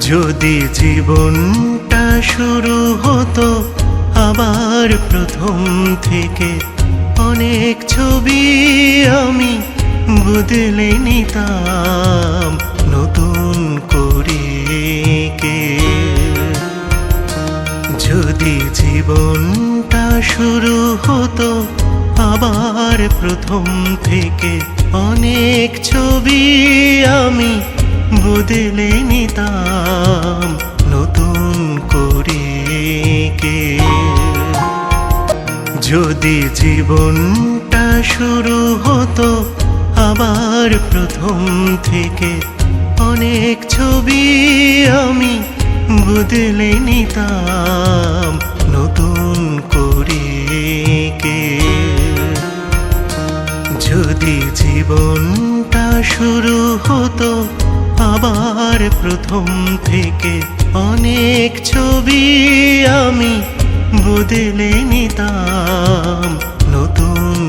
যদি জীবনটা শুরু হতো আবার প্রথম থেকে, অনেক ছবি আমি বদলে নিতাম নতুন করে কে। যদি জীবনটা শুরু হতো আবার প্রথম থেকে, অনেক ছবি আমি বদলে নিতাম নতুন করে কে। যদি জীবনটা শুরু হতো আবার প্রথম থেকে, অনেক ছবি আমি বদলে নিতাম নতুন করে কে। যদি জীবনটা শুরু হতো আবার প্রথম থেকে, অনেক ছবি আমি বদলে নিতাম নতুন